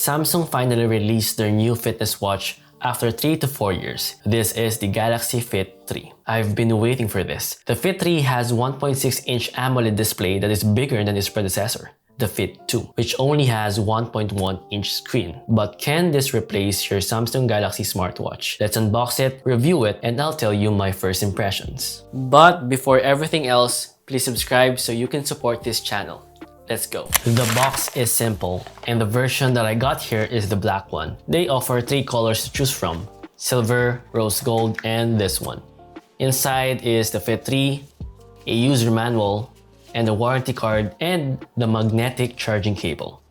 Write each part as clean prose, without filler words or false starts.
Samsung finally released their new fitness watch after 3 to 4 years. This is the Galaxy Fit 3. I've been waiting for this. The Fit 3 has 1.6-inch AMOLED display that is bigger than its predecessor, the Fit 2, which only has 1.1-inch screen. But can this replace your Samsung Galaxy smartwatch? Let's unbox it, review it, and I'll tell you my first impressions. But before everything else, please subscribe so you can support this channel. Let's go. The box is simple, and the version that I got here is the black one. They offer 3 colors to choose from: silver, rose gold, and this one. Inside is the Fit 3, a user manual, and a warranty card, and the magnetic charging cable.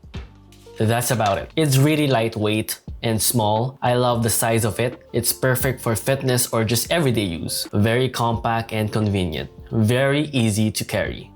That's about it. It's really lightweight and small. I love the size of it. It's perfect for fitness or just everyday use. Very compact and convenient. Very easy to carry.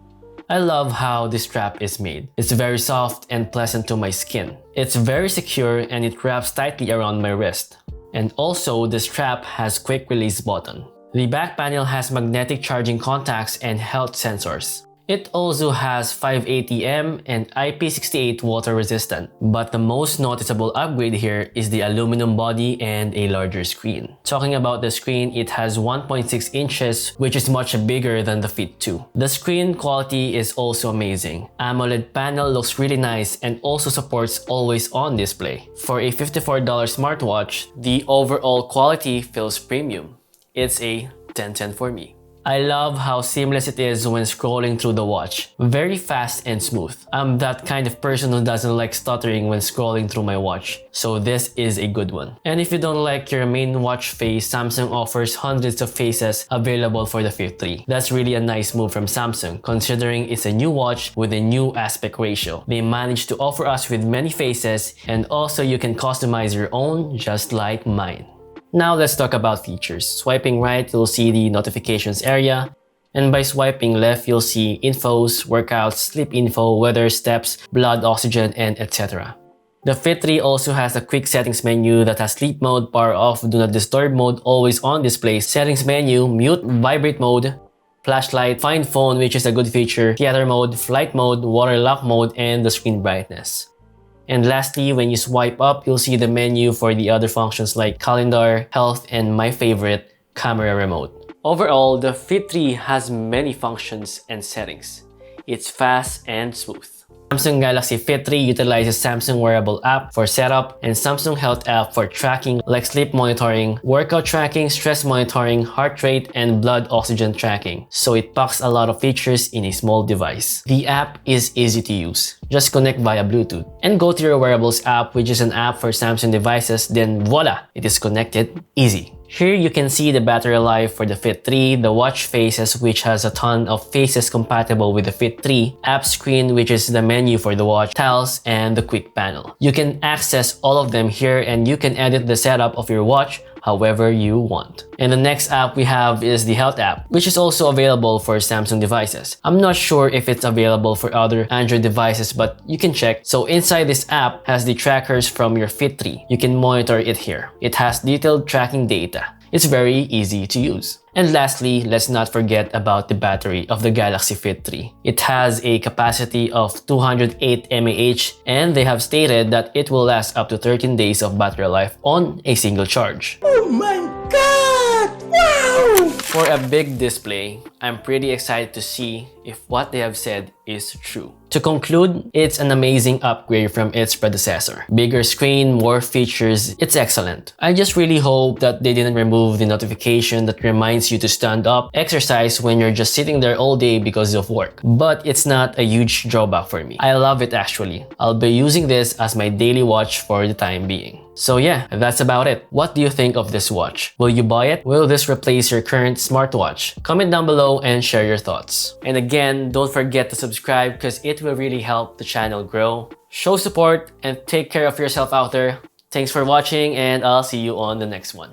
I love how this strap is made. It's very soft and pleasant to my skin. It's very secure and it wraps tightly around my wrist. And also, the strap has quick release button. The back panel has magnetic charging contacts and health sensors. It also has 580M and IP68 water resistant. But the most noticeable upgrade here is the aluminum body and a larger screen. Talking about the screen, it has 1.6 inches, which is much bigger than the Fit 2. The screen quality is also amazing. AMOLED panel looks really nice and also supports always-on display. For a $54 smartwatch, the overall quality feels premium. It's a 10/10 for me. I love how seamless it is when scrolling through the watch. Very fast and smooth. I'm that kind of person who doesn't like stuttering when scrolling through my watch, so this is a good one. And if you don't like your main watch face, Samsung offers hundreds of faces available for the Fit 3. That's really a nice move from Samsung, considering it's a new watch with a new aspect ratio. They managed to offer us with many faces, and also you can customize your own just like mine. Now let's talk about features. Swiping right, you'll see the notifications area. And by swiping left, you'll see infos, workouts, sleep info, weather, steps, blood oxygen, and etc. The Fit 3 also has a quick settings menu that has sleep mode, power off, do not disturb mode, always on display, settings menu, mute, vibrate mode, flashlight, find phone, which is a good feature, theater mode, flight mode, water lock mode, and the screen brightness. And lastly, when you swipe up, you'll see the menu for the other functions like calendar, health, and my favorite, camera remote. Overall, the Fit 3 has many functions and settings. It's fast and smooth. Samsung Galaxy Fit 3 utilizes Samsung Wearable app for setup and Samsung Health app for tracking like sleep monitoring, workout tracking, stress monitoring, heart rate, and blood oxygen tracking. So it packs a lot of features in a small device. The app is easy to use. Just connect via Bluetooth and go to your Wearables app, which is an app for Samsung devices, then voila, it is connected. Easy. Here you can see the battery life for the Fit 3, the watch faces, which has a ton of faces compatible with the Fit 3, app screen, which is the menu for the watch, tiles, and the quick panel. You can access all of them here and you can edit the setup of your watch however you want. And the next app we have is the Health app, which is also available for Samsung devices. I'm not sure if it's available for other Android devices, but you can check. So inside this app has the trackers from your Fit 3. You can monitor it here. It has detailed tracking data. It's very easy to use. And lastly, let's not forget about the battery of the Galaxy Fit 3. It has a capacity of 208 mAh and they have stated that it will last up to 13 days of battery life on a single charge. Oh my God! Wow! For a big display, I'm pretty excited to see if what they have said is true. To conclude, it's an amazing upgrade from its predecessor. Bigger screen, more features, it's excellent. I just really hope that they didn't remove the notification that reminds you to stand up, exercise when you're just sitting there all day because of work. But it's not a huge drawback for me. I love it actually. I'll be using this as my daily watch for the time being. So yeah, that's about it. What do you think of this watch? Will you buy it? Will this replace your current smartwatch? Comment down below and share your thoughts. And again, don't forget to subscribe because it will really help the channel grow. Show support and take care of yourself out there. Thanks for watching and I'll see you on the next one.